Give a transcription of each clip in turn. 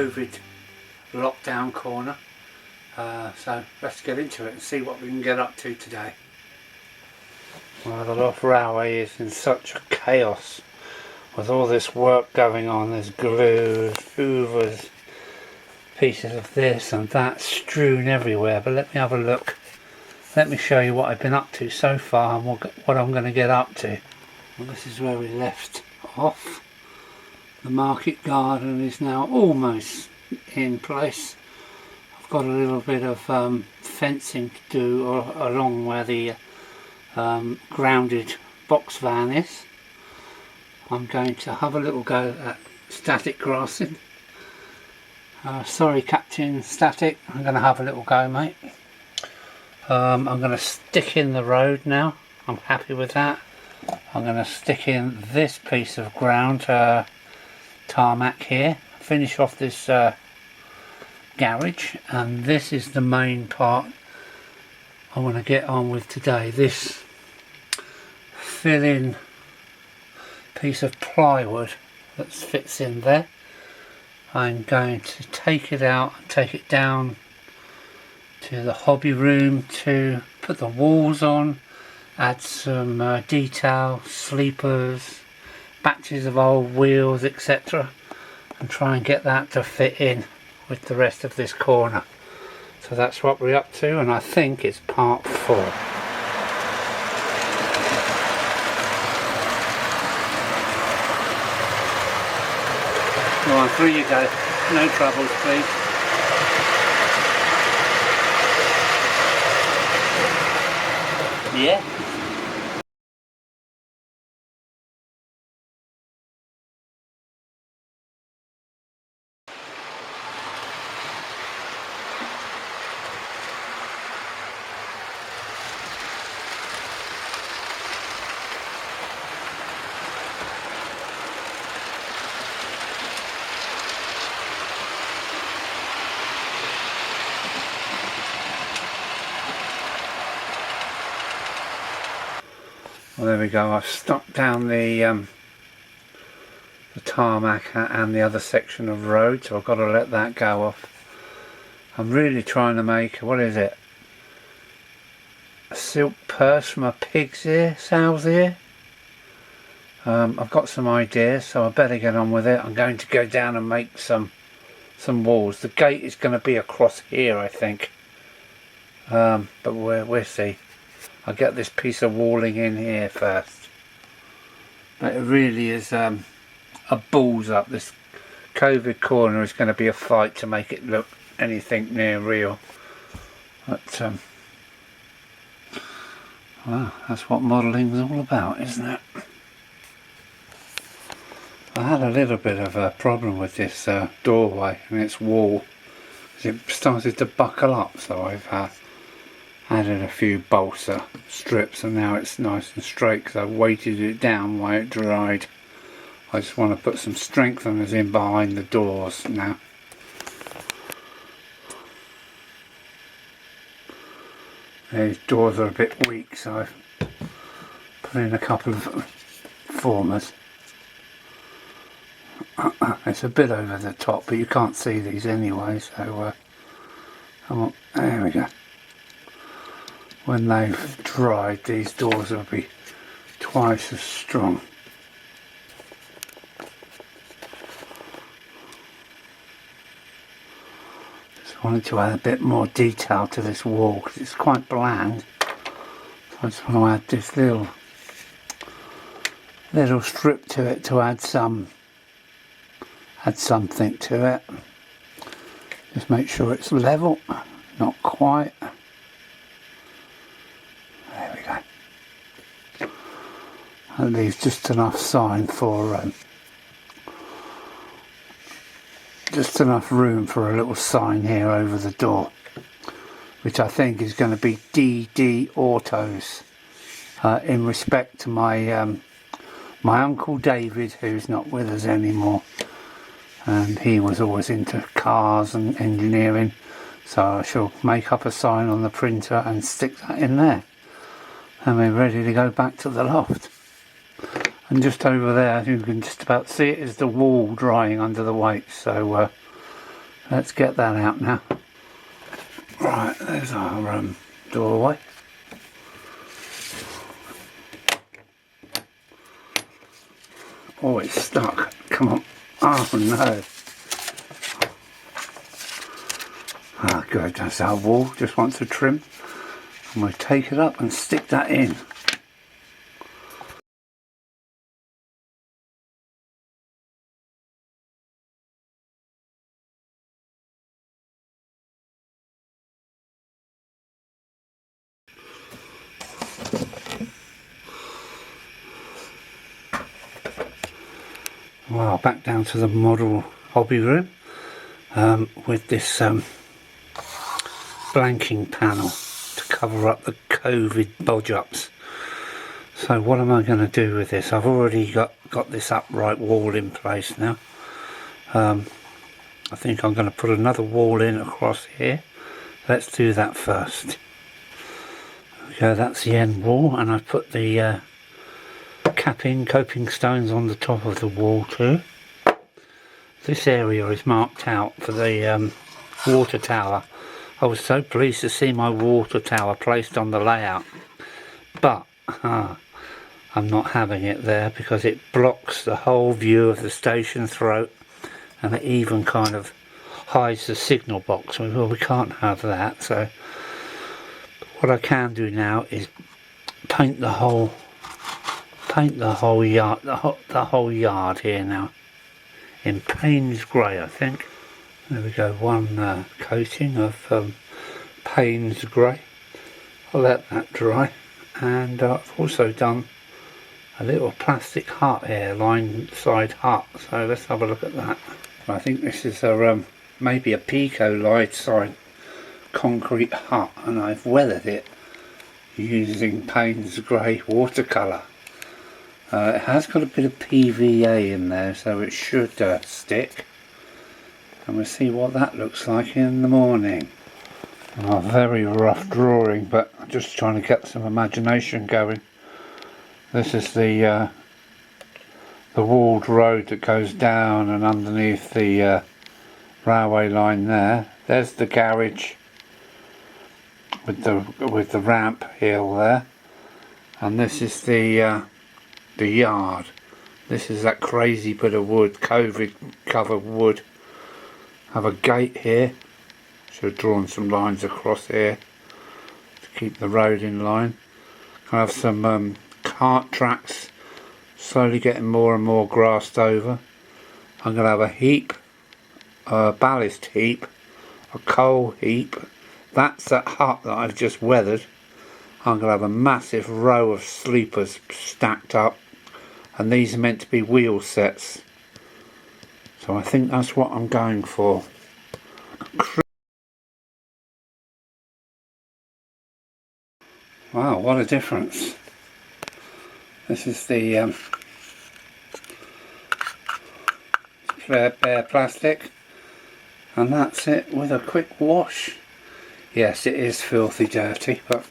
COVID lockdown corner. So let's get into it and see what we can get up to today. Well, the loft railway is in such a chaos with all this work going on. There's glues, hoovers, pieces of this and that strewn everywhere. But let me have a look. Let me show you what I've been up to so far and what I'm going to get up to. Well, this is where we left off. The market garden is now almost in place. I've got a little bit of fencing to do along where the grounded box van is. I'm going to have a little go at static grassing. Sorry Captain Static, I'm going to have a little go, mate. I'm going to stick in the road now. I'm happy with that. I'm going to stick in this piece of ground, tarmac here, finish off this garage, and this is the main part I want to get on with today. This fill-in piece of plywood that fits in there, I'm going to take it out and take it down to the hobby room to put the walls on, add some detail, sleepers, batches of old wheels, etc., and try and get that to fit in with the rest of this corner. So that's what we're up to, and I think it's part 4. Go on, through you go. No troubles, please. Yeah. Well, there we go. I've stuck down the tarmac and the other section of road, so I've got to let that go off. I'm really trying to make, what is it, a silk purse from a pig's ear, sow's ear. I've got some ideas, so I better get on with it. I'm going to go down and make some walls. The gate is going to be across here, I think, but we'll see. I'll get this piece of walling in here first. But it really is a balls up. This COVID corner is going to be a fight to make it look anything near real. But well, that's what modelling is all about, isn't it? I had a little bit of a problem with this doorway and its wall, because it started to buckle up, so I've added a few balsa strips and now it's nice and straight because I weighted it down while it dried. I just want to put some strengtheners in behind the doors now. These doors are a bit weak, so I've put in a couple of formers. It's a bit over the top, but you can't see these anyway, so come on, there we go. When they've dried, these doors will be twice as strong. Just wanted to add a bit more detail to this wall because it's quite bland. So I just want to add this little strip to it to add something to it. Just make sure it's level, not quite. That leaves just enough sign for just enough room for a little sign here over the door, which I think is going to be DD Autos, in respect to my my uncle David, who's not with us anymore, and he was always into cars and engineering, so I shall make up a sign on the printer and stick that in there, and we're ready to go back to the loft. And just over there, you can just about see it, is the wall drying under the weight, so Let's get that out now. Right, there's our doorway. Oh, it's stuck. Come on. Oh no. Ah, good. That's our wall. Just wants a trim. And we'll take it up and stick that in. Well, back down to the model hobby room with this blanking panel to cover up the COVID bodge-ups. So what am I going to do with this? I've already got this upright wall in place now. I think I'm going to put another wall in across here. Let's do that first. Okay, that's the end wall, and I've put the coping stones on the top of the wall too. This area is marked out for the water tower. I was so pleased to see my water tower placed on the layout, but I'm not having it there because it blocks the whole view of the station throat, and it even kind of hides the signal box. Well, we can't have that, so what I can do now is paint the whole yard here now in Payne's grey, I think. There we go, one coating of Payne's grey. I'll let that dry, and I've also done a little plastic hut here, line side hut, so let's have a look at that. I think this is a maybe a Pico line side concrete hut, and I've weathered it using Payne's grey watercolour. It has got a bit of PVA in there, so it should stick, and we'll see what that looks like in the morning. Oh, very rough drawing, but I'm just trying to get some imagination going. This is the walled road that goes down and underneath the railway line there. There's the garage with the ramp hill there, and this is the yard. This is that crazy bit of wood, COVID covered wood. Have a gate here. Should have drawn some lines across here to keep the road in line. I have some cart tracks slowly getting more and more grassed over. I'm going to have a heap, a ballast heap, a coal heap. That's that hut that I've just weathered. I'm going to have a massive row of sleepers stacked up, and these are meant to be wheel sets, so I think that's what I'm going for. Wow, what a difference. This is the bare plastic, and that's it with a quick wash. Yes, it is filthy dirty, but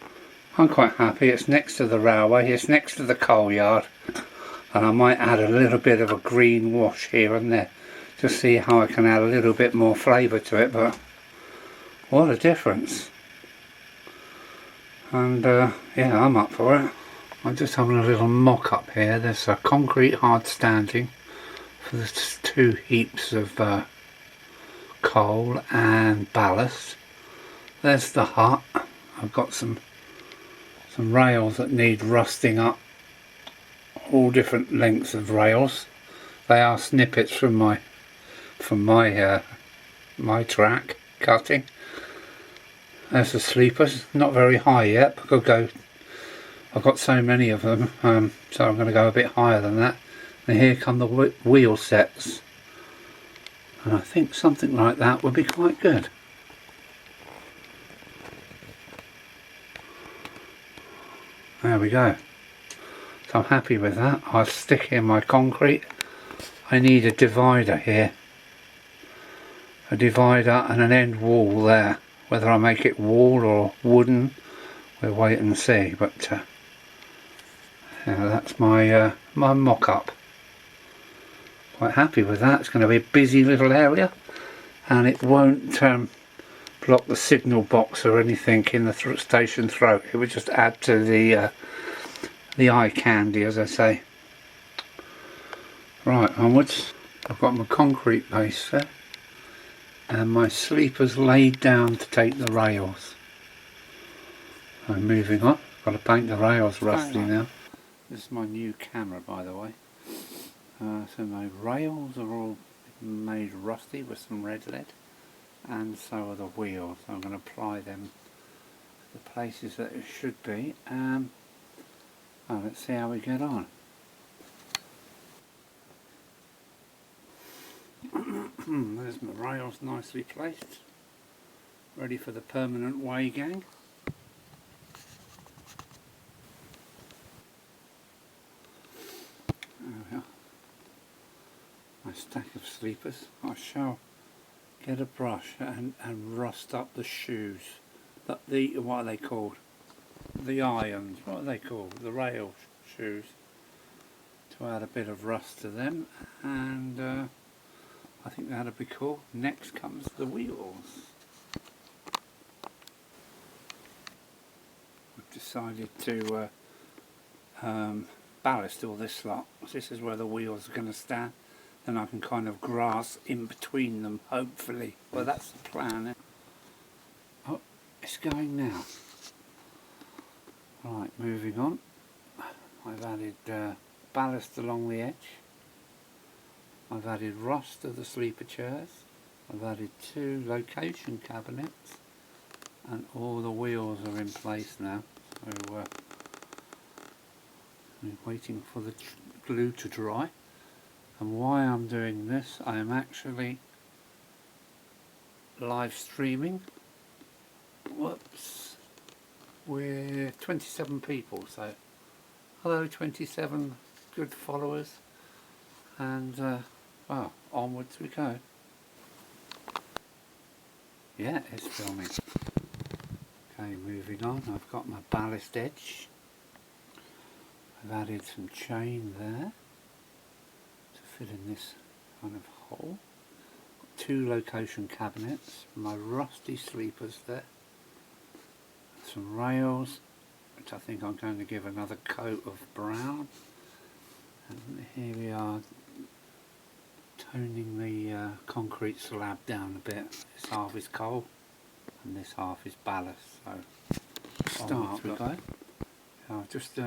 I'm quite happy. It's next to the railway, it's next to the coal yard, and I might add a little bit of a green wash here and there to see how I can add a little bit more flavour to it. But what a difference. And yeah, I'm up for it. I'm just having a little mock up here. There's a concrete hard standing for the two heaps of coal and ballast. There's the hut. I've got some rails that need rusting up, all different lengths of rails. They are snippets from my track cutting. There's the sleepers, not very high yet, but I've got so many of them, so I'm going to go a bit higher than that. And here come the wheel sets, and I think something like that would be quite good. There we go. So I'm happy with that. I'll stick in my concrete. I need a divider here. A divider and an end wall there. Whether I make it wall or wooden, we'll wait and see. But yeah, that's my mock-up. Quite happy with that. It's going to be a busy little area. and it won't block the signal box or anything in the station throat. It would just add to the eye candy, as I say. Right, onwards. I've got my concrete base there, and my sleepers laid down to take the rails. I'm moving on. Got to paint the rails rusty now. This is my new camera, by the way. So my rails are all made rusty with some red lead, and so are the wheels. So I'm going to apply them to the places that it should be. Well, let's see how we get on. There's my rails nicely placed, ready for the permanent way gang. There we are. My stack of sleepers. I shall get a brush and rust up the shoes. What are they called? The irons. What are they called? The rail shoes. To add a bit of rust to them, and I think that'll be cool. Next comes the wheels. I've decided to ballast all this lot. This is where the wheels are going to stand. Then I can kind of grass in between them, hopefully. Well, that's the plan. Oh, it's going now. Right, moving on. I've added ballast along the edge. I've added rust to the sleeper chairs. I've added 2 location cabinets, and all the wheels are in place now. So I'm waiting for the glue to dry. And why I'm doing this, I am actually live streaming. Whoops. We're 27 people, so hello 27 good followers, and well, onwards we go. Yeah, it's filming. Okay, moving on. I've got my ballast edge. I've added some chain there to fit in this kind of hole. Got 2 location cabinets, my rusty sleepers there, some rails, which I think I'm going to give another coat of brown, and here we are toning the concrete slab down a bit. This half is coal and this half is ballast, so start we go. I've just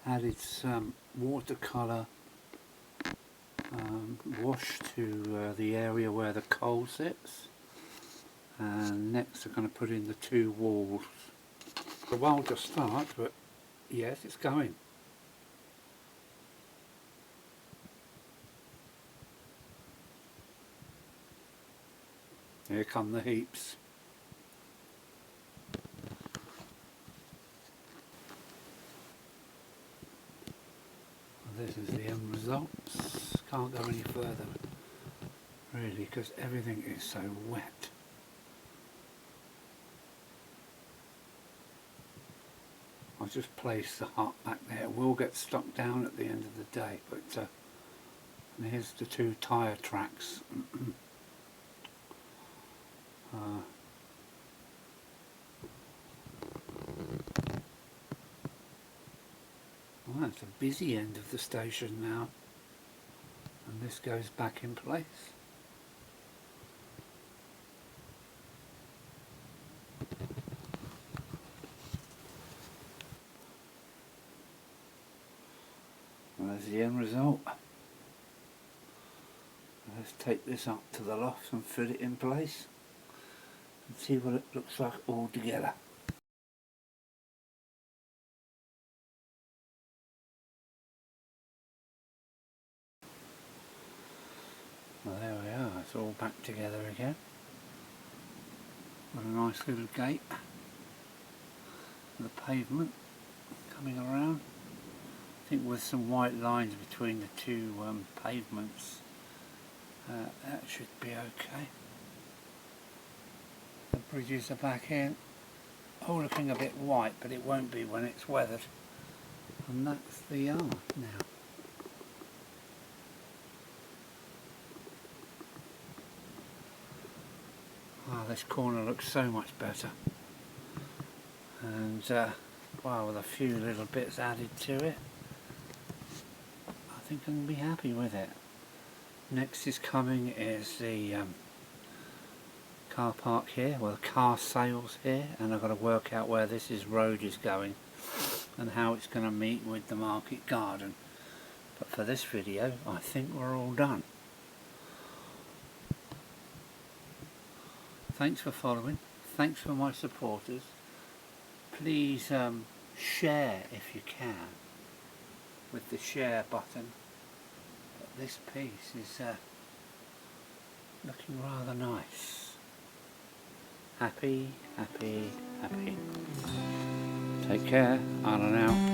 added some watercolour wash to the area where the coal sits, and next I'm going to put in the 2 walls. A while to start, but yes, it's going. Here come the heaps. This is the end result. Can't go any further, really, because everything is so wet. I'll just place the hut back there. It will get stuck down at the end of the day, but and here's the 2 tyre tracks. Well, it's a busy end of the station now, and this goes back in place. Well, there's the end result. Let's take this up to the loft and fit it in place and see what it looks like all together. Well, there we are, it's all back together again. Got a nice little gate, the pavement coming around. I think with some white lines between the 2 pavements, that should be okay. The bridges are back in, all looking a bit white, but it won't be when it's weathered. And that's the yard now. Oh, this corner looks so much better. And well, with a few little bits added to it, I think I can be happy with it. Next is coming is the car park here, well, the car sales here, and I've got to work out where road is going and how it's going to meet with the market garden. But for this video, I think we're all done. Thanks for following, thanks for my supporters. Please share if you can with the share button. But this piece is looking rather nice. Happy, happy, happy. Take care, on and out.